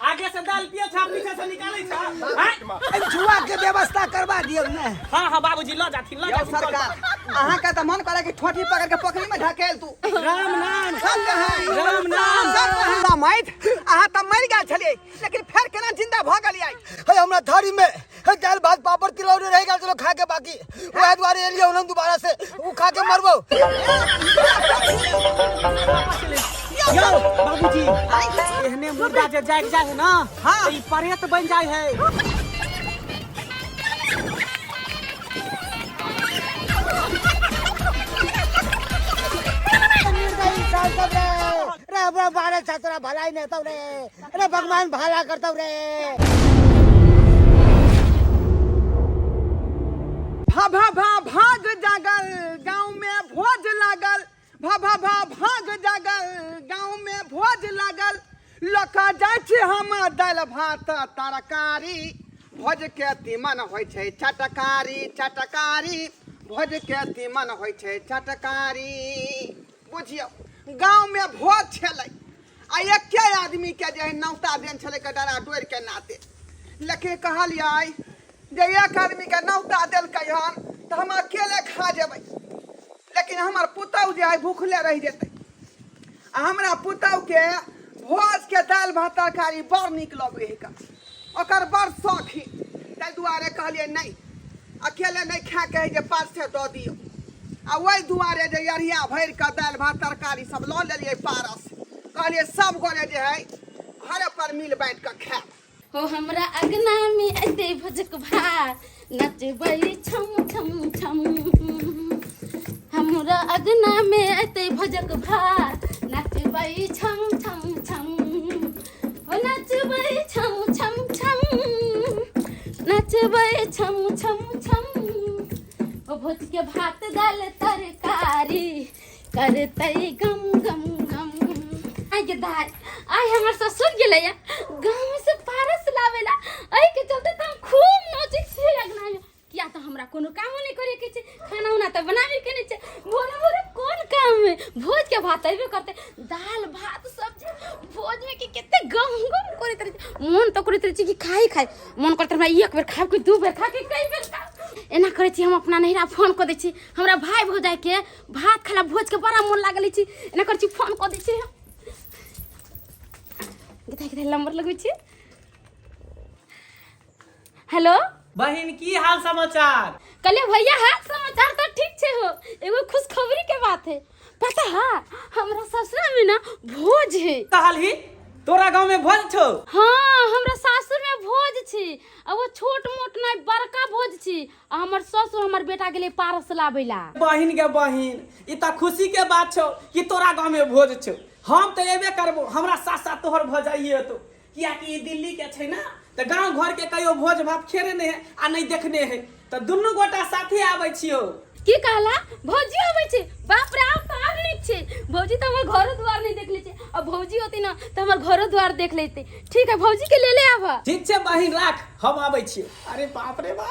आगे से दाल पिए छा पीछे से निकाले छा जुआ के व्यवस्था करवा दियो ने। हां हां बाबूजी ल जाथी सरकार अहाँ का त मन करे कि ठोठी पकड़ के पोखरी में ढकेल तू। राम नाम सब कहे राम नाम रामायण अहाँ त मर गेल छलिए लेकिन फेर केना जिंदा भ गेलियै। हे हमरा थारी में हे दाल भात पापड़ तिलौरी रह गेल चलो खा के बाकी ओहे द्वारे एलियो न दोबारा से उ खा के मरबो। यो बाबूजी एहने मुर्दा जे जाग जाए है ना हां ई परेत बन जाए है। रे बारे छतरा भलाई नहीं तब रे अरे भगवान भला करता रे। भाग जागल गांव में भोज लागल भाग जागल गांव में भोज लागल लखा जाय छी हम दाल भात तरकारी भोज के तीमन होय छै चटकारी भोज के तीमन होय छै चटकारी। बुझियो गांव में भोज छलै आ एके आदमी के जे नौता देन छलै के डरा डोर के नाते लेकिन कहलियै जे एक आदमी के नौता देलकै हन त हम अकेले खा जेबै लेकिन हमार पुतौ जे है भूखले रह जेतै। हमरा पुतौ के भोज के दाल भात तरकारी बड़ नीक लगे है ओकर बड़ शौखी ताहि दुआरे कहलिए नहीं अकेले नहीं खा के जे पास से दऽ दियो आ वही दुआरे जे अरिया भर के दाल भात तरकारी सब लऽ लेलिए पारस कहलिए सब गोरे जे है घरे पर मिल बांट के खाए। हो हमरा अगना में अते भजक भात नचबै छम छम छम हमरा अगना में अते भजक भात नचबै छम छम छम हो नचबै छम छम छम नचबै छम छम छम ओ भोज के भात दाल तरकारी करतै गम गम गम। आई के दाल आई हमर ससुर गेलै गांव से पारस लावेला आई के चलते त खूब नोचिक से लगना है किया तो हमरा कोनो काम नहीं करे के छै खाना उना त बनावे के नहीं छै भोरे भोरे कोन काम है भोज के भात आइबे करते दाल भात सब्जी भोज में के केते गम गम करे त मन तो करे त कि खाई मन करते हमरा एक बेर खा के दू बेर खा के कई बेर खा एना करे छी। हम अपना नहिरा फोन क दै छी हमरा भाई भौजाई के भात खाला भोज के बड़ा मन लागल छी एना करे छी फोन क दै छी कितना नंबर लगबै छी। हेलो बहन की हाल समाचार। कले भैया हाल समाचार तो ठीक छे हो एगो खुशखबरी के बात है पता है हमरा ससुर में ना भोज है। कहल ही तोरा गांव में भोज छौ। हाँ हमरा सासुर में भोज छी आ वो छोट मोट नहीं बड़का भोज छी आ हमर ससुर हमर बेटा गेले पारस लाबैला। बहन के बहन ई त खुशी के बात छौ कि तोरा गांव में भोज छौ। हम तो एबे करबो हमरा साथ साथ तोहर भोज आइए तो किया कि दिल्ली के छै ना त गांव घर के कहियो भोज भात खेने नहीं है आ नहीं देखने है त दुनु गोटा साथे आबै छियो। की कहला भौजी आबै छै बाप रे आप कहां नीक छै भौजी त हमर घर द्वार नहीं देख ले छै अब भौजी होती ना त हमर घर द्वार देख लेते। ठीक है भौजी के ले आवा। ठीक छै बहन राख हम आबै छियो। अरे बाप रे बा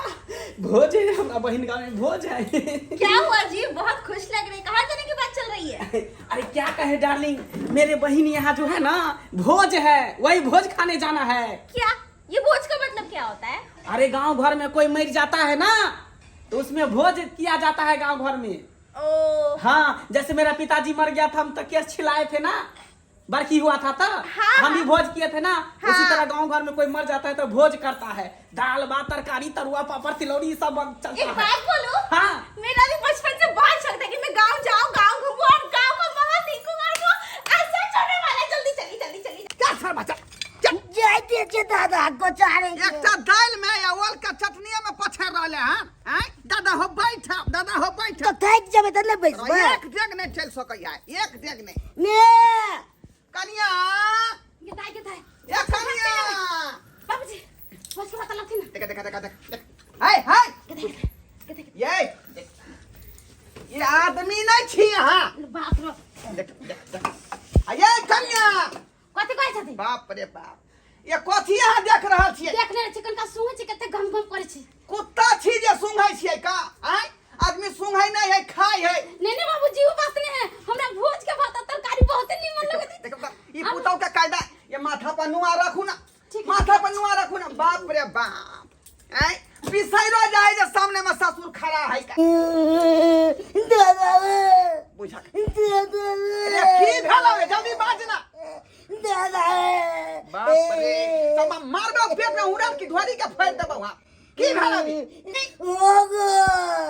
भोज है हमरा बहन गांव में भोज है। क्या हुआ जी बहुत खुश लग रही कहां जाने की बात चल रही है। अरे क्या कहे डार्लिंग मेरे बहन यहाँ जो है ना भोज है वही भोज खाने जाना है। क्या ये भोज का मतलब क्या होता है। अरे गांव घर में कोई मर जाता है ना तो उसमें भोज किया जाता है गांव घर में। हाँ जैसे मेरा पिताजी मर गया था हम तो केस छिलाए थे ना बरकी हुआ था तो हम भी भोज किए थे ना। उसी तरह गांव घर में कोई मर जाता है तो भोज करता है दाल भात तरकारी तरुआ पापड़ तिलौरी सब चलता है। एक बात बोलूं हाँ मेरा भी बचपन से बहुत शौक था कि मैं गांव जाऊं गांव घूमूं और गांव को बहुत देखूं और वो ऐसे छोड़ने वाला जल्दी चली क्या सर बच्चा जय के दादा को चारे एकटा दाल में या ओल का चटनी में पछड़ रहले हैं दादा हो बैठ तो थक जबे त ले बैठ एक डेग नहीं चल सकैया एक डेग नहीं ने कनिया ये दाई ए कनिया बाबूजी बस पता लगती ना देख हाय ये आदमी नहीं छी हां बाप रे देख ये कनिया कथि कहै छथि बाप रे बाप ये कथी यहाँ देख रहल छियै? देख ले चिकन का सूंघे छै कते गम गम करे छै। कुत्ता छी जे सूंघै छियै का? आय आदमी सूंघै नहीं है, खाय है। नहीं बाबूजी वो बात नहीं है, हमरा भोज के भात तरकारी बहुत निमन लगे। देखो ई पुतौ का कायदा, ये माथा पर नुआ रखू ना, माथा पर नुआ रखू ना। बाप रे बाप, आय पिसैरो जाय जे सामने में ससुर खड़ा है का। दादा बुझा दादा अरे की भेलो है, जल्दी बाज ना। दादा बाप रे, तब मारबो पेट में उड़ल की ढोरी के फाड़ देबो। हां की भेलो ओगो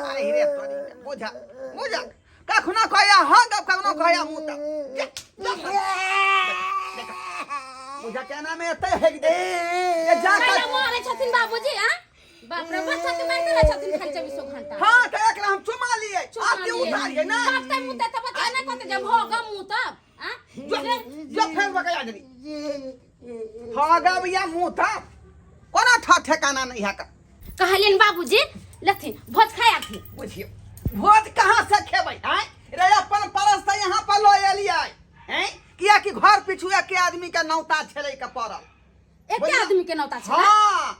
आई रे तोरी के बुझा बुझा कखनो कहया हां तब कखनो कहया मुंह तब बुझा के नाम एते है दे ये जा खाना मारे छथिन बाबूजी। हां बाप रे बच्चा के मार देले छथिन खाली 24 घंटा। हां त एकरा हम चुमा लिए आप के उतारिए ना काटते मुते तब बच्चा नहीं कहते जब होगा मुंह तब। हां जो फेर बकया जनी होगा भैया मुंह तब कोना ठिकाना नहीं है का। कहलियन बाबूजी लथिन भोज खाया थी। बुझियो भोज कहां से खेबै? हैं रे अपन परस त यहां पर लो एलियै हैं किया कि घर पिछु के आदमी के नौता छलै के पड़ल। एक आदमी के नौता छै। हां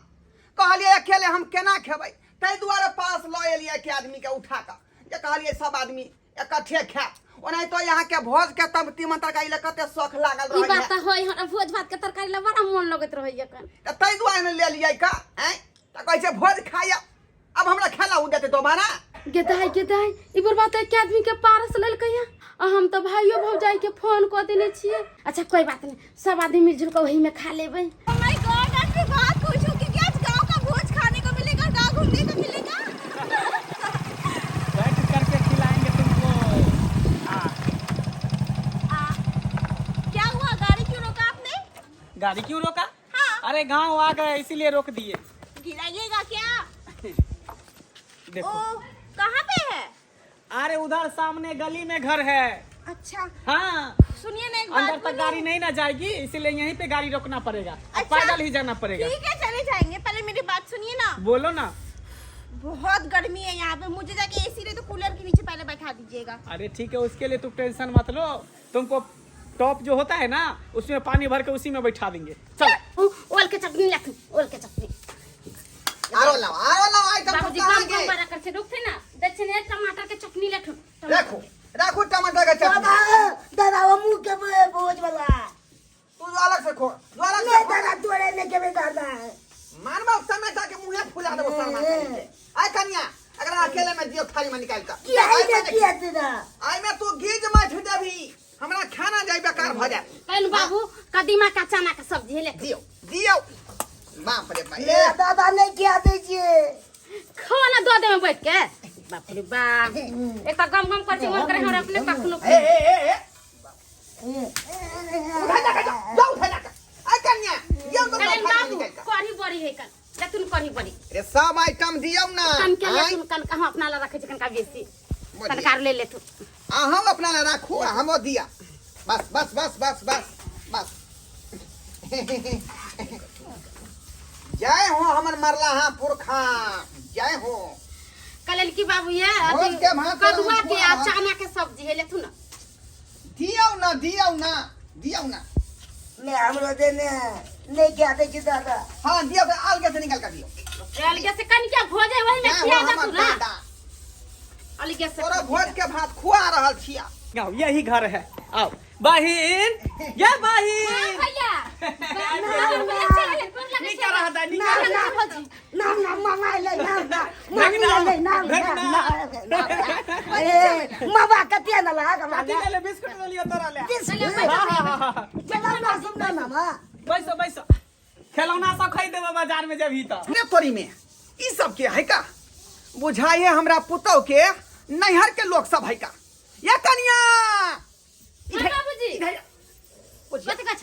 कहलिए अकेले हम केना खेबै, तै दुआरे पास लो एलियै के आदमी के उठा के जे कहलिए सब आदमी इकट्ठे खाए। ओनै तो यहाँ के भोज के तब तीमन तरकारी ले कते शौक लागल ई रहै बात त होय हमरा भोज भात के तरकारी ले बड़ा मन लगत रहैया कन। त तै दुआरे ने ले लियै का। हैं त कहै छै भोज खाया, अब हमरा खाना उ देते दोबारा। गेदाई ई बात है के आदमी के पारस लेल कहिया आ हम तो भाइयो भौजाई के फोन क देने छिए। अच्छा कोई बात नहीं, सब आदमी मिलजुल के वही में खा लेबै। ओ माय गॉड आपकी बात पूछो कि क्या आज गांव का भोज खाने को मिलेगा, गांव घूमने को मिलेगा। बैठ करके खिलाएंगे तुमको। क्या हुआ, गाड़ी क्यों रोका आपने? गाड़ी क्यों रोका? हाँ। अरे गांव आ गए इसीलिए रोक दिए। गिराइएगा क्या? देखो ओ कहाँ पे है? अरे उधर सामने गली में घर है। अच्छा हाँ सुनिए ना एक अंदर बात तक गाड़ी नहीं ना जाएगी, इसीलिए यहीं पे गाड़ी रोकना पड़ेगा। अच्छा। पैदल ही जाना पड़ेगा। ठीक है चले जाएंगे, पहले मेरी बात सुनिए ना। बोलो ना। बहुत गर्मी है यहाँ पे, मुझे जाके एसी रहे तो कूलर के नीचे पहले बैठा दीजिएगा। अरे ठीक है, उसके लिए तुम टेंशन मत लो। तुमको टॉप जो होता है ना उसमें पानी भर के उसी में बैठा देंगे। चलो ओल के चटनी लाथू, ओल के चटनी। आरो लाओ आई तब बाबूजी कहां कम के कम बड़ा कर से रुकते ना, दक्षिण टमाटर के चटनी लाथू। देखो राखो टमाटर का चटनी। दादा वो मुंह के भोज वाला तू अलग से खो, जो अलग नहीं से खो। दादा तोड़े ने के में दादा मानवा समय जाके मुंह फुला देबो शर्मा के। आई कन्या अगर अकेले में दियो थाली में निकाल का क्या है किया तेरा? आई में तू गीज मत देबी, हमरा खाना जाई बेकार भ जाए। कहन बाबू कदीमा का चना के सब्जी ले दियो दियो बाप रे ये दादा ने क्या दीजिए? खाना दो दे में बैठ के। बाप रे बाप एक तो गम गम करती मन करे हमरा अपने कखनो। ए उठा जा जाओ उठा जा। आई कन्या ये तो कहन थाली में बाबू निकाल का। कढ़ी बड़ी है कन लतुन कढ़ी बड़ी रे सब आइटम दियो ना। कन के लतुन कन हम अपना ला रखे कन का बेसी सरकार ले ले तू। हम अपना ला रखो, हमो दिया। बस बस बस बस बस बस जय हो हमर मरला हां पुरखा, जय हो। कलन की बाबू ये भोज के भात कदुआ करो, के आ चना के सब्जी है ले तू ना। दियो ना दियो ना दियो ना। मैं हमरो देने नहीं क्या दे दादा। हां दियो के अलग से निकाल कर दियो। अलगे से कन के भोज है वही में जय हो खिया जा हमर तू ना। दादा, अलगे से तोरा भोज के भात खुआ रहल छिया। गाँव यही घर है। आओ बहिन, ये हां बहिन भैया निका रहा था निका रहा था। नाम नाम मामा ले नाम नाम भगना, ले नाम भगना। ए मामा कतिया ना लगा काटी मामा ले बिस्कुट ले लियो तोरा ले। चलो हाँ। ना सुनना मामा। बैसो बैसो, खिलौना सब खरीद देबो बाजार में जब ही तो। ने तोरी में ई सब के है का? बुझाइए हमरा पुतौ के नैहर के लोग सब है का? ये कन्या बाबूजी इधर बुझिया कथि का छ?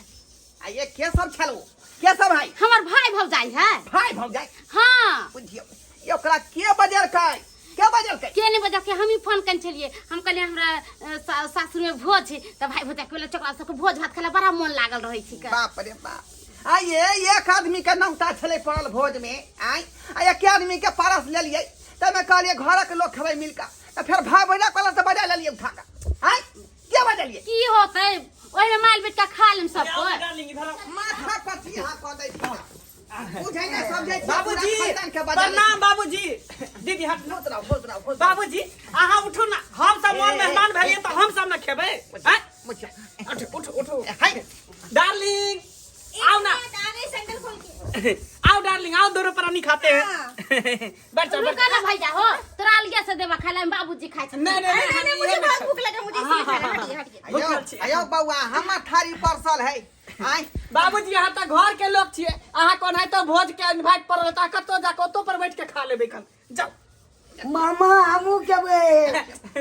आ ये के सब छलो, के सब है? हमर भाई भौजाई है। भाई भौजाई हाँ बुझियो ये ओकरा के बजल काय, के बजल काय? के नहीं बजा के हम ही फोन कन चलिए। हम कहलिए हमरा सासुर में भोज है त भाई भौजाई के चकला सब भोज भात खाला बड़ा मन लागल रही छी का। बाप रे बाप। आ ये एक आदमी के नौता छले पड़ल भोज में। आई आ एक आदमी के पारस ले लिए त मैं कहलिए घर के लोग खेबै मिलका त फिर भाई भौजा कहला त बजा ले लिए उठा का। आई के बजलिए की होते ओही में माल बेच के खा लेम सब कोई डार्लिंग इधर आओ। माथा पची हां क दै छी बुझै नै समझै छी बाबूजी खानदान के बजा प्रणाम बाबूजी। दीदी हट खोज रहा बाबूजी अहाँ उठू ना, हम सब मोर मेहमान भेलिए तो हम सब ना खेबै। हैं? उठो हाय डार्लिंग आओ ना, आगे सैंडल खोल के आओ डार्लिंग आओ, दोनों प्राणी खाते हैं। बैठ जाओ रुका ना भैया हो, तोरा अलगे से देबा खाला में बाबूजी खाइ छै। नहीं मुझे बहुत भूख लगा, मुझे इसलिए खाना हटिए आयो बौआ हमर थारी परसल है आय बाबूजी यहाँ तक घर के लोग छिए, अहाँ कोन है तो भोज के इनवाइट पर रहता कतो जा कतो पर बैठ के खा लेबे कल। जाओ मामा हमू केबे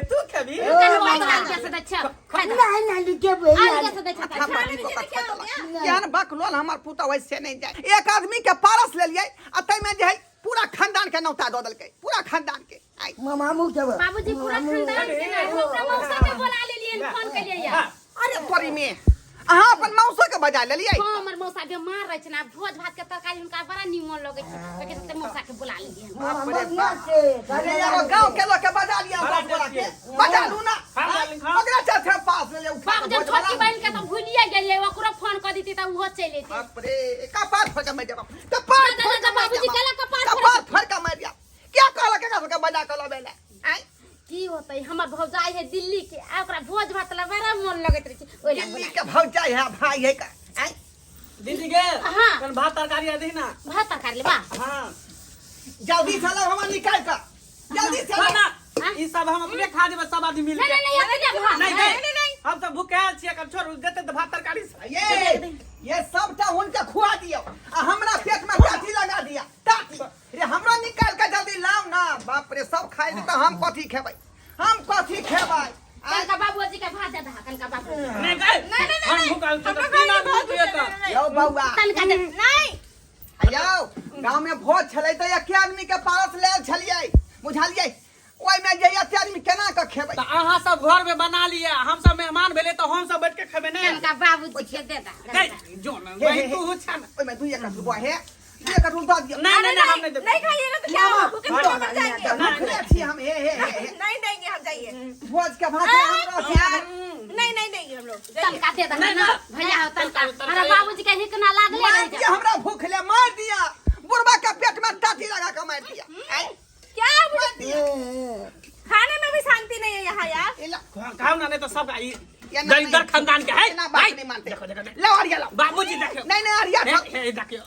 तू खेबी कने बात अलगे से दे छ खा दे नहीं नहीं केबे अलगे से दे छ खा यान बकलोल हमर पुता वैसे नहीं जाए। एक आदमी के पारस ले लिए आ तै में जे है पूरा खानदान के नौता द देलकै, पूरा खानदान के। आय मामा हमू केबे बाबूजी पूरा खानदान के ना हमरा मौसा के बोला लेलिए फोन के लिए यार। अरे तोरी में अहाँ अपन मौसा के बजा लेलिए। हां हमर मौसा बीमार रहै छै ना, भोज भात के तरकारी हुनका बड़ा निमन लगै छै, कहै छै मौसा के बोला लेलिए। मामा बढ़िया से अरे यार गांव के लोग के बजा लिया बोला के बजा लू ना। हाँ डार्लिंग हाँ। ओकरा चाचा पास ले उठा बाबू जब छोटी बहन के तो भूलिए गेलिए, ओकरो फोन कर दीती त वो चले जेती। बाप रे कपार फड़ के मर जा कपार फड़ के बाबूजी केला कपार फड़ के मर जा। क्या कहला के बजा के लबेला आय की होतै, हमर भौजाई है दिल्ली के, आ ओकरा भोज भात ला बड़ा मन लगैत रहै छै, ओइ ला दिल्ली बोला के भौजाई है भाई है का आय दीदी गे हाँ। कल भात तरकारी दे ना। भात तरकारी ले बा हां जल्दी चलो हम निकाल का जल्दी चलो ना ई सब हम अपने खा देब, सब आदमी मिल नहीं के। नहीं नहीं भात नहीं हम तो भूखे छिए, कल छोड़ देते तो भात तरकारी से। ये सबटा उनके खुआ दियो आ हमरा पेट में काठी लगा दिया ताती रे हमरा निकाल के जल्दी लाओ ना। बाप रे सब खाइ त हम कथी खेबै, हम कथी खेबै। कनका बाबूजी के भात दे दा, कनका बाबू नहीं नहीं हम भूखल तो बिना भूख ये तो यो बौआ तनका दे नहीं आयो गांव में भोज छलै त एक आदमी के पारस लेल छलियै बुझलियै, ओइ में जे एक आदमी केना के खेबै। तो अहाँ सब घर में बना लिए, हम सब मेहमान भेले तो हम सब बैठ के खेबे ने। कनका बाबूजी के दे दा। जो ना वही तू हो छन। ओइ में 2 एकड़ रुपया है, 2 एकड़ रुपया दियो। नहीं नहीं हम नहीं देबे। नहीं खाइएगा तो क्या होगा, भूखे तो मर जाएंगे। भूखे छी हम हे नहीं देंगे हम, जाइए। भोज के भात हमरा से नहीं देंगे हम लोग, तनका दे दा नहीं, ना नहीं। भैया हो तनका, हमरा बाबूजी के हिकना लागले मार रह दिया हमरा भूख ले मार दिया, बुढ़वा के पेट में टाटी लगा के मार दिया। आय क्या मुझे खाने में भी शांति नहीं है यहाँ यार। इला खाओ ना, नहीं तो सब ये ना दरिद्र नहीं। खानदान के है। ना बात नहीं मानते। देखो देखो लो अरिया लो बाबूजी देखो नहीं अरिया हे देखियो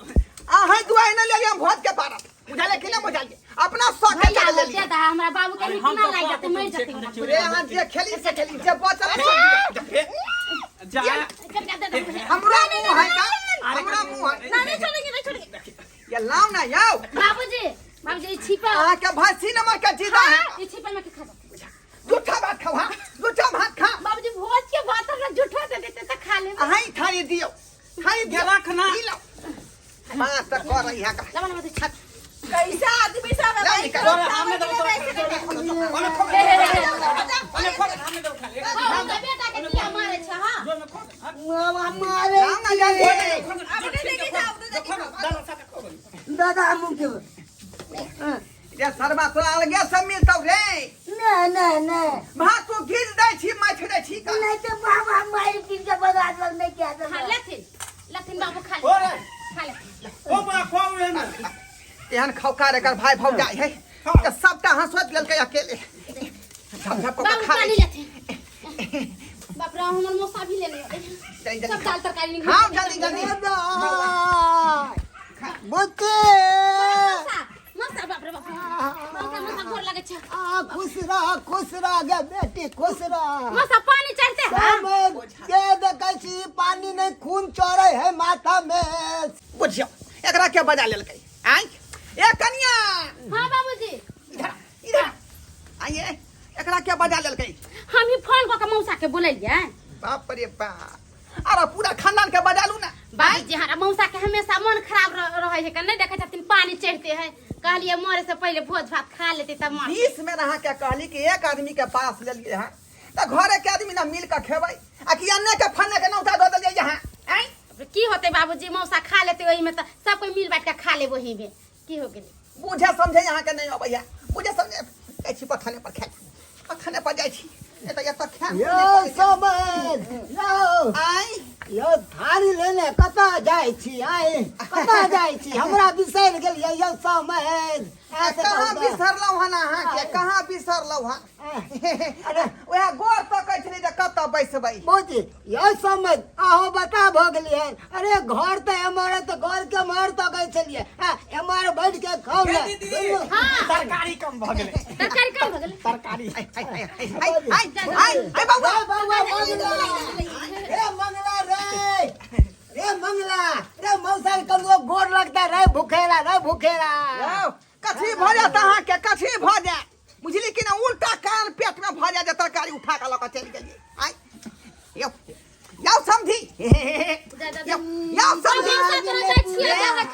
अहाँ दुआई न ले लिया भोज के पारस बुझाले कि ना बुझाले अपना शौक के भैया ले हो दे लिया। दा, हमरा बाबू के हिकना लाग जाते मर जाते। रे अहाँ जे खेली से खेली जे बचल जा कनका दे दा भैया। हमरा मुंह है का हमरा मुंह है नहीं छोड़ेंगे। ये लाओ ना याओ बाबूजी बाबूजी छिपा अहाँ के भासी नमक के जीदा है ये छिपा में के खा जूठा भात खाओ जूठा भात खा बाबूजी भोज के भात हमरा झूठा दे देते त खा ले। अहाँ ही खाई दियो खाई दियो रखना। ई लो बात तो कर रही है का जवन मत छत कैसा आदमी सब है भाई, निकाल। करो हमने तो चावल के लिए वैसे नहीं। हमने तो खा ले हां बेटा के किया मारे छ हां जो में खो मामा मारे लाओ ना जल्दी अपने लेके जाओ, अपने लेके जाओ। दाना साथ खो दादा हमू केबे ये सरबा तो अलगे से मिलतौ रे नहीं भात तो गिर दै छी माछ दै छी का नहीं तो बाबा मारी पीट के बगा लग नहीं क्या खा लेथिन बाबू खा हो ले रे खा ले। ओ बड़ा खो रे ना एहन खौकार एकर भाई भौजाई है के सबटा हंसत लेलकै अकेले झपझप को बाबू खा पानी ले लेथिन। बाप रे हमर मौसा भी ले ले सब दाल तरकारी निकाल। हां जल्दी बुते मौसा बाप रे बाप मौसा गोर लगे छ। खुश रह गे बेटी खुश रह मौसा पानी चढ़ते हैं दे दे कैसी पानी नहीं खून चढ़े है माथा में बुझियो एकरा के बजा लेलकै आइ ए कनिया हां बाबूजी इधर आइए एकरा के बजा लेलकै हम ही फोन क के मौसा के बोललिए। बाप रे बाप अरे पूरा खानदान के बजा लू ना बाबूजी हमारा मौसा के हमेशा मन खराब रहे है, नहीं देखे छथिन पानी चढ़ते हैं, कहलिए मरे से पहले भोज भात खा लेते तब मर। 20 में रहा के कहली कि एक आदमी के पास ले लिए हैं तो घरे के आदमी ना मिल के खेबै आ कि अन्ने के फन्ने के नौता दे देलिए यहाँ आइ की होते बाबूजी मौसा खा लेते वही में तो सब कोई मिल बांट के खा ले वही में की हो गेलै। बुझे समझे यहाँ के नहीं अबैया बुझे समझे जाइ छी पथने पर खाए पथने पर जाइ छी ये तो क्या यो समझ यो आई यो थारी लेने कता जाय छी आए कता जाय छी हमरा बिसर गेलिए यो समझ कहाँ बिसरलौ हन अहाँ के कहाँ बिसरलौ हन अरे ओया गोर तो कहै छली जे कत बैसबै बोती यो समझ आहो बता भ गेलिए अरे घर तो हमारे तो घर के मार तो गई चलिए हमारे बैठ के खाओ ना तरकारी कम भ गेलै तरकारी कम भ गेलै तरकारी आई बाबा रे मंगला रे मंगला रे मौसा करो गोर लगता रे भूखेला कथी भ जात अहाँ के कथी भ जाय बुझली कि ना उल्टा कान पेट में भ जाय जे तरकारी उठा के लक चल गेलिए आई यो समझी यो समझी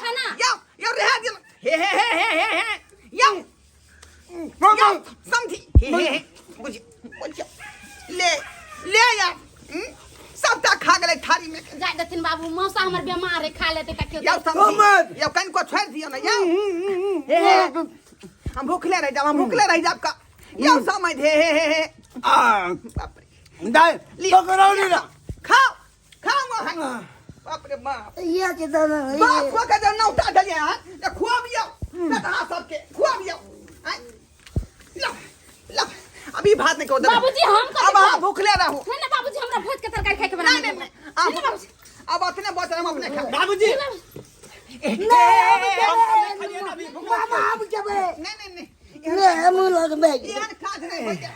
खाना यो रह दिल यो समझी बुझी ले यार सबटा खा गेलै थारी में जाय देथिन बाबू मौसा हमर बीमार है खा लेते त यो समझ यो कन को छोड़ दियो ना यो हम भूखले रह जाब का यो समझ बाप रे दाई पकड़ौनी ना खाओ बाप रे बाप ये के दाना बाप को के नौटा डलिया है खुआबियो बेटा सबके खुआबियो ला अभी भात नहीं को दे बाबूजी हम अब हां भूखले रहू नहीं ना बाबूजी हमरा भोज के तरकारी खाए के बना नहीं अब अपने बच हम अपने खा बाबूजी बाबा अब के बे नहीं ले हम लग बे यार काज नहीं हो जा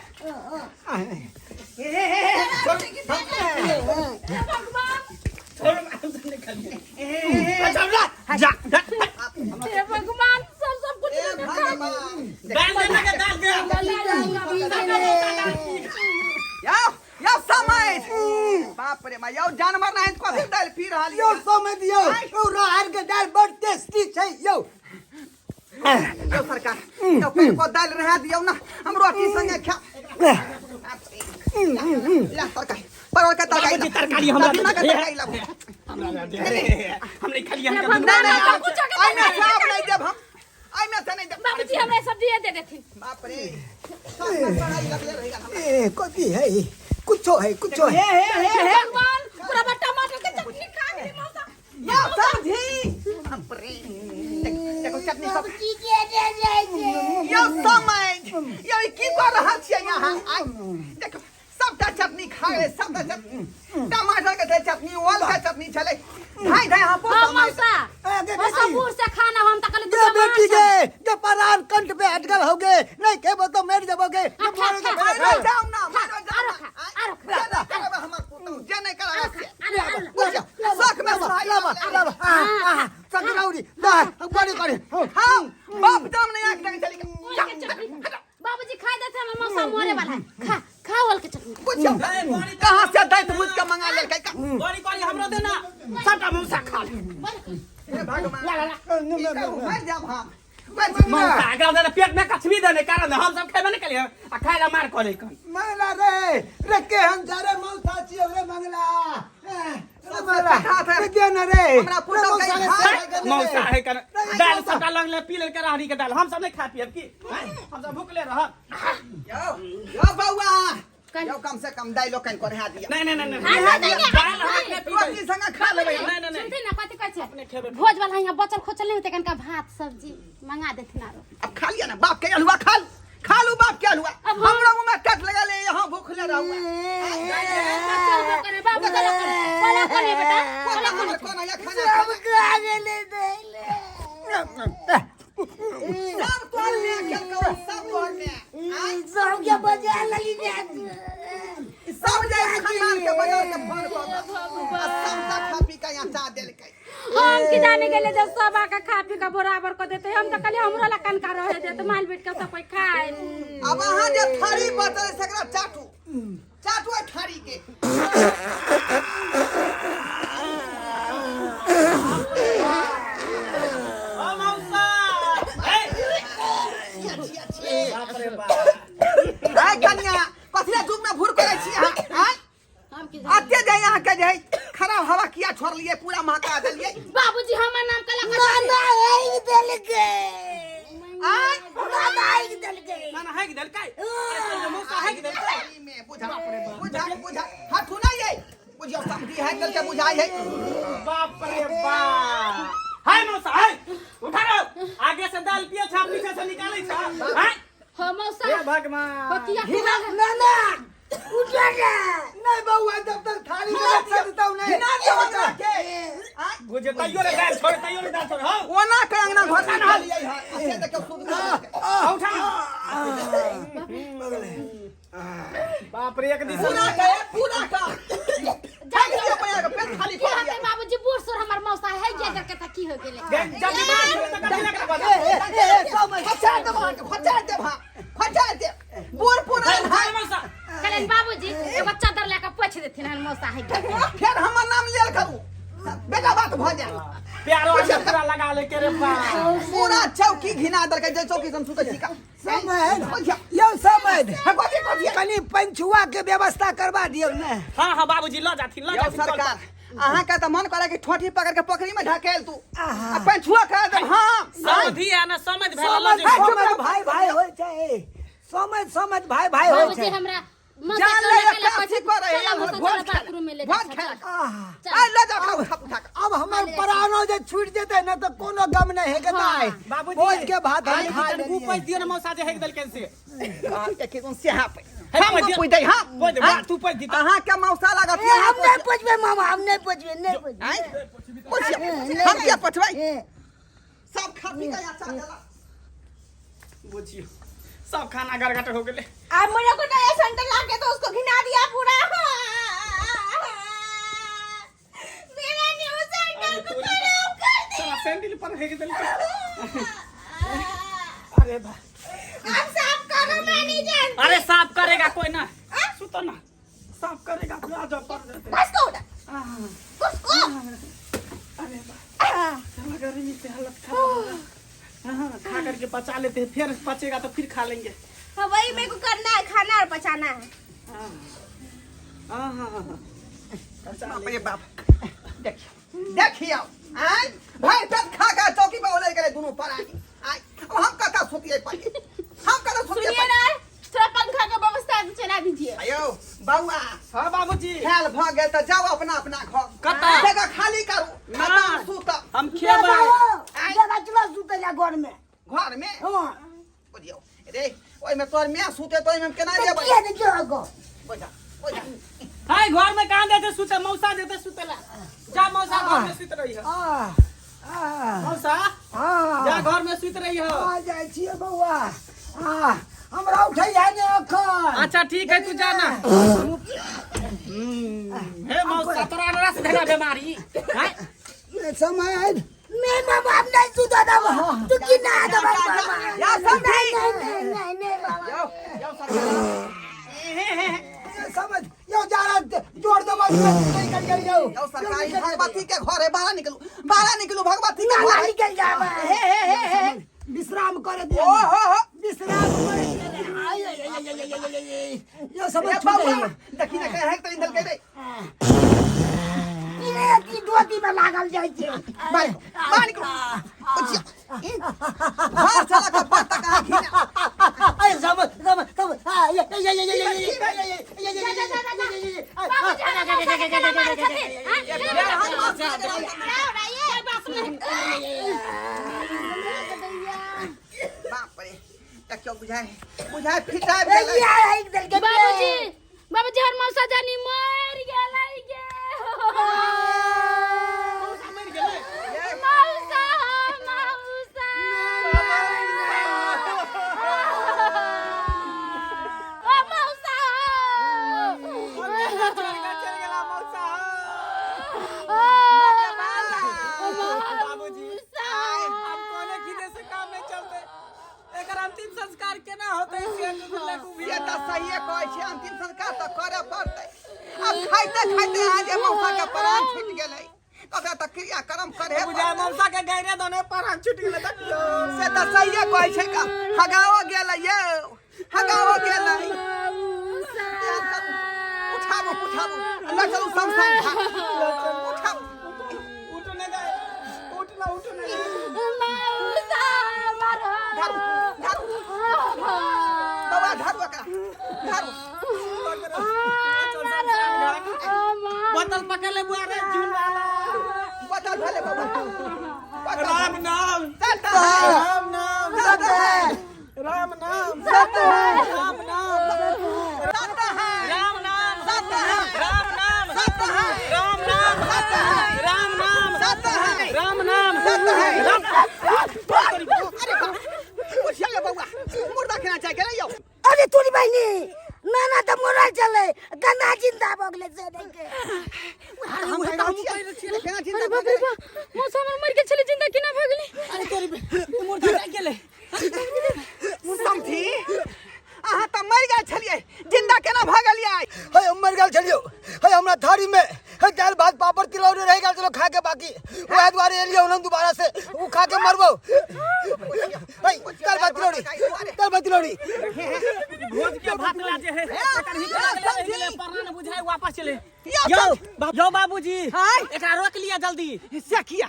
हे भगवान सब कुछ यो समय बाप रे यो जानवर नहीं कथि डाल पी रहल यो समय दियो यो राहर के दाल बड़ टेस्टी छै यो सरकार यो पेड़ को दाल रहा दियो ना हम रोटी संगे खा ला सरकार परवल का तरकारी हमरा ना तरकारी ला हम नहीं खाली हम आई में साहब नहीं देब हम आई में से नहीं देब बाबूजी हमरा सब्जी दे देथिन बाप रे सब पढ़ाई लगले रहेगा ए कथि है कुछो है भगवान पूरा टमाटर के चटनी खा गई मौसा यो समझी बाप रे देखो चटनी सब यो समझ यो की कर रहल छियै यहाँ देखो सबटा चटनी खा गए सबटा चटनी टमाटर के चटनी ओल के चटनी चले ढाई हां मौसा मौसा बूढ़ से खाना हम त कल ये बेटी के जे परान कंठ पे अटकल होगे नहीं केबो तो मर जाबोगे जाओ ना मारो जाओ हमर पुतौ जे नहीं करा शौक में सकराउरी दा करे हां बाप दाम नहीं आंख नहीं चली बाबूजी खा देते हम मौसा मरे वाला है खा वाल के चटनी पूछो कहां से दैत मुझ के मंगा ले का बड़ी हमरो देना सबटा मौसा खा ले हे भगवान मर जाब हम मौसा आगा देना पेट में कछवी देने कारण हम सब खाइबे नहीं कलिए आ खाइला मार करे कन मंगला रे के हम जारे मौसा छियो रे मंगला मंगला के न रे हमरा पुतौ के मौसा है कर दाल सबटा लग ले पी ले के राहरी के दाल हम सब नहीं खा पियब की हम सब भूखले रह यो बौआ यो कम से कम दाइलो कन को रहा दिया नहीं रोटी संग खा लेबै नहीं सुनते ना कथि कहै छै भोज वाला यहाँ बचल खोचल नहीं होते कनका भात सब्जी मंगा देथिन आरो अब खा लिया ना बाप के हलवा खा लू बाप के हलवा हमरा मुंह में टट लगा ले यहां भूखले रहू बाबू चलो करे बेटा कोना या खाना खा गेले देले सब तोड़ ले के कहो सब तोड़ ले सब के बजा लगी सब जाए खानदान के बजा के फोन को सब खा पी के यहां चा देल के हम की जाने गेले जब सब आका खा पी के बराबर कर देते हम त कली हमरो ला कनका रहे दे त माल बेट के सब कोई खाए अब अहां जे थारी बतल सकरा चाटू थारी के आय कन्या कथिया जुग में भूर करे छी हां हम की आते जाए यहाँ के जाए खराब हवा किया छोड़ लिए पूरा महका दिए बाबूजी हमर नाम कला ना ना यही देल के आय ना है कि दल के ना है कि दल काय मौसा है कि दल काय में बुझा बुझा हाथ ना ये बुझियो समझी है कल के बुझाई है बाप रे बाप हाय मौसा हाय उठा रो आगे से दाल पिए छा पीछे से निकाले छा हाय हो मौसा हे भगवान पतिया हिना ना उठा के नहीं बउआ जब तक थाली में रख सकता हूं नहीं ना होता के बुझे तैयो रे दाल छोड़ हां ओना के अंगना घर ना हाल यही है ऐसे देखो खुद उठा बाप रे एक दिन पूरा का जाके पैर खाली की होते बाबूजी बूढ़ सुर हमर मौसा है जे करके था की हो गेले जल्दी फचा दे बोर पूरा मौसा कलन बाबूजी एगो चादर लेके पोछ देथिन हम मौसा है फिर हमर नाम लेल करू बेटा बात भ जाए प्यारो पूरा लगा ले के रे बाप पूरा चौकी घिना दर के जे चौकी हम सुते ठीक समय यो समय कनी पंचुआ के व्यवस्था करवा दियो ने हां बाबूजी ल जाथिन सरकार अहाँ का त मन करे कि ठोठी पकड़ के पोखरी में ढकेल तू अपन छुआ कर दे हां समझी है ना समझ भेल भाई भाई होय छै समझ भाई होय बाबूजी छै हमरा जान ले काफी करे बाथरूम में ले बहुत खेला आ ले जा उठा अब हमर प्राणो जे छूट जेते न त कोनो गम नहीं है के ताई बाबूजी भोज के भात हम खा ले तू पैस दियो ना मौसा जे है दल कैसे के केन से पे हम पूछ दे हां तू पैस दी अहाँ के मौसा लागत हम नहीं पूछबे मामा हम नहीं पूछबे हम क्या पूछबै सब खा पी के अच्छा चला बुझियो सब खाना गरगट हो गेले अब मेरे को नया सेंटर लाके तो उसको घिना दिया पूरा मेरा न्यू सेंटर को खराब कर दिया सैंडल पर है दल अरे बा अब साफ करो मैनेजर अरे साफ करेगा कोई ना सुतो ना साफ करेगा आ जाओ पर बस को उठा उसको अरे बा चला गर्मी से हालत खराब हो गया हां खा करके पचा लेते हैं फिर पचेगा तो फिर खा लेंगे हाँ वही मेरे को करना है खाना और पचाना है हां बाप रे बाप देखियो आई भाई तक खा का चौकी पे ओले करे दोनों पर आई अब हम कथा सुतिए पाई हम कथा सुतिए सुनिए ना थोड़ा पंखा का व्यवस्था चला दीजिए आयो बाबा हां बाबूजी खेल भ गेल त जाओ अपना अपना घर कता जगह खाली करू ना सुत हम खेबै जगह चला सुते जा घर में घर में हां बुझियो रे ओइ में तोर मैं सुते तो में केना जेबै के ने जोगो बुझा हाय घर में कहां देते सुते मौसा देते सुतेला जा मौसा घर में सुत रही है मौसा जा घर में सुत रही हो आ जाय छिए बउआ हमरा उठै है ने अखन अच्छा ठीक है तू जाना हे मौसा तोरा रस धरा बीमारी है ये समय मैं बाबा अब नहीं सुता था तू की ना दबा या सब नहीं नहीं बाबा यो समझ यो जा रहा जोड़ दो निकल जाओ यो सरकारी भगवती के घर है बाहर निकलू भगवती के घर निकल जा हे विश्राम कर दे ओ हो विश्राम कर यो समझ छूटे देखी ना कहे तो इंदल के दे ये की डोटी में लागल जाय छे बाहर निकलो हां चला का पत्ता कहां खींच अरे समझ हां ये बाप रे क्यों बुझाए फिटा बाबूजी हर मौसा जानी मर गेलै गे मौसा अंतिम संस्कार केना होतै से ये त सही कहै छै अंतिम संस्कार त करे पड़तै अब खाइते आज मौसा के प्राण छूट गेलै तबे त क्रिया कर्म करे बुझा मौसा के गैरे दोने प्राण छूट गेलै देखियो से त सही कहै छै का हगाओ गेलै ये हगाओ गेलै उठाबो अल्लाह चलू समसान उठाबो उठने गए उठना मौसा मरो धरू धर बका धर बोतल पकड़ ले बुआ रे जून वाला बोतल भले बाबा राम नाम सत्य है राम नाम सत्य है राम नाम सत्य है राम नाम सत्य है राम नाम सत्य है राम नाम सत्य है राम नाम सत्य है राम नाम सत्य है राम नाम सत्य है राम अरे बाबा ओछिया बाबा मुर्दा खाना चाहिए ना यो अरे तोरी बहनी नाना तो मोरल चले गन्ना जिंदा बगले से देखे हम खाना जिंदा बाप रे बाप मौसा मर के चले जिंदा केना भगली अरे तोरी मुर्दा जा गेले समझी अहाँ तो मर गए छलिए जिंदा केना भागलिए हे मर गेल छलियो हे हमरा थारी में हे दाल भात पापड़ तिलौरी रह गेल चलो खा के बाकी ओए द्वारे एलियो हम दोबारा से उ खा के मरबो हे दाल भात तिलौरी भोज के भात ला जे है एकर ही गेले परना न बुझाय वापस चले यो बाबूजी एकरा रोक लिया जल्दी से किया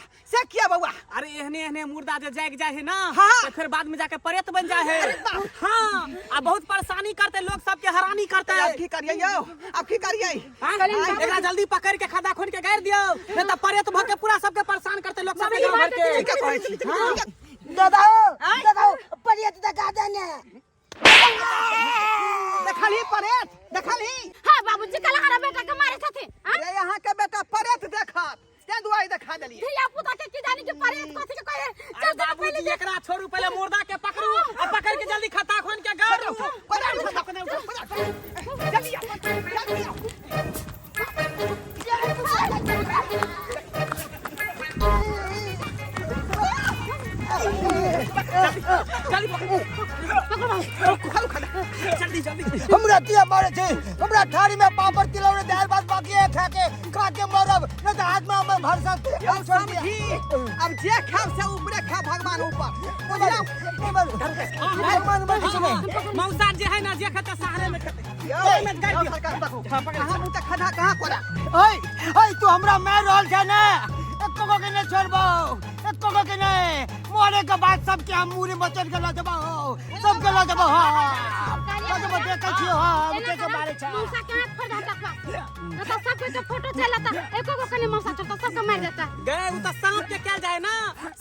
बाबा अरे एहने एहने मुर्दा जे जाग जाए है ना हाँ। तो फिर बाद में जाके प्रेत बन जाए है हाँ आ बहुत परेशानी करते लोग सबके हैरानी करते अब की करिए यो अब की करिए हाँ? एकरा जल्दी पकड़ के खदा खोल के गाड़ दियो नहीं तो प्रेत भ के पूरा सबके परेशान करते लोग सबके गांव भर के ठीक है कहै छी दादा परियत तका देने देखली परेत देखली हां बाबूजी कल हरा बेटा के मारे छथिन अरे यहाँ के बेटा परेत देखत ते दुआई देखा देलिए धिया पुता के की जानी के परेत कथि के कहे अरे बाबूजी एकरा छोड़ू पहले मुर्दा के पकड़ू और पकड़ के जल्दी खता खोल के गाड़ दो जल्दी जल्दी हमरा तिया मारे छे हमरा थारी में पापड़ तिलौरी दाल भात बाकी है खा के मरब न तो हाथ में हम भर सकते अब समझी अब जे खाव से ऊपरे खा भगवान ऊपर मौसा जे है ना जे खते सहारे में खते में गाड़ दियो कहां मुंह तक खदा कहां कोरा ओए तू हमरा मार रहल छ ना एको को के न छोड़बो एको को के नहीं मोरे के बाद सबके हम मुरी मचन के ला देबो सबके ला देबो हां देखे छियो हां हमके के मारे छ मौसा के हाथ फोड़ देता का न तो सब कोई तो फोटो चलाता एको को कने मौसा चलता सबको मार देता गए उ त सांप के क्या जाए ना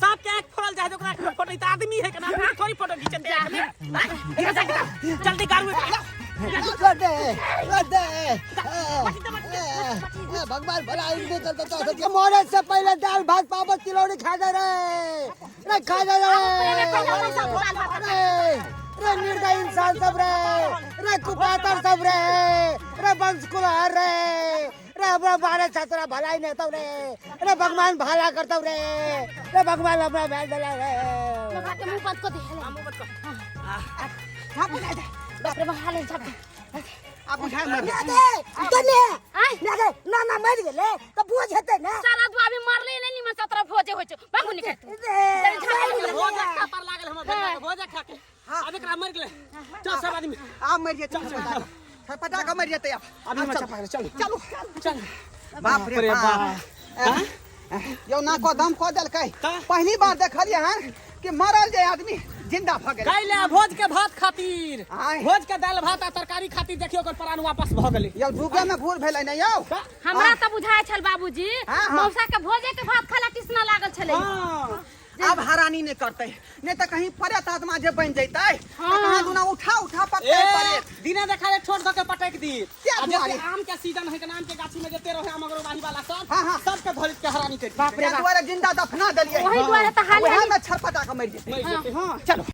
सांप के आंख फोड़ल जाए ओकरा फोटो त आदमी है ना थोड़ी फोटो खींचन दे जल्दी गाड़ू भगवान भला इनके करता तो मोरे से पहले दाल भात पापड़ तिलौरी खा जा रे खा जा रे निर्दयी इंसान सब रे कुपातर सब रे वंश कुलहर रे बारे छतरा भलाई नहीं तब रे भगवान भला करता रे भगवान अपना बैठ दला रे बाबा के मुंह बंद कर दे हां बुझा दे बाप रे हाल छाप अब बुझा मर ना मर गेले तो बोझ हेते ना सारा दुआ भी मरले नहीं निमन सतरा भोजे होय छ बाबू निकल भोज पर लागल हमर बेटा भोज खा के अब एकरा मर गेले चल सब आदमी आ मर जे चल पटा का मर जेते अभी मत चल चलो चल बाप रे बाप यो ना को दम को देल कई पहली बार देखलिए हैं कि मरल जे आदमी जिंदा भ गेल गाइले भोज के भात खातिर आय। भोज के दाल भात आ तरकारी खातिर देखियो ओकर प्राण वापस भ गेलै यो भूखे में भूल भेलै नहीं यो हमरा त बुझाय छल बाबूजी हाँ। मौसा के भोजे के भात खाला किसना लागल छले हां अब हरानी नहीं करते नहीं तो कहीं परेत आत्मा जे बन जैते कहां दुना उठा पत्ते परे दिने देखा ले छोड़ दके पटक दी क्या आ दुआरे? जते आम के सीजन है के आम के गाछी में जते रहे अमगरवाही वाला सब हाँ, हाँ। सबके धरित के हरानी कर बाप रे बाप दुआरे जिंदा दफना दलिए वही दुआरे त हाल वही में छरपटा के मर जेते हां चलो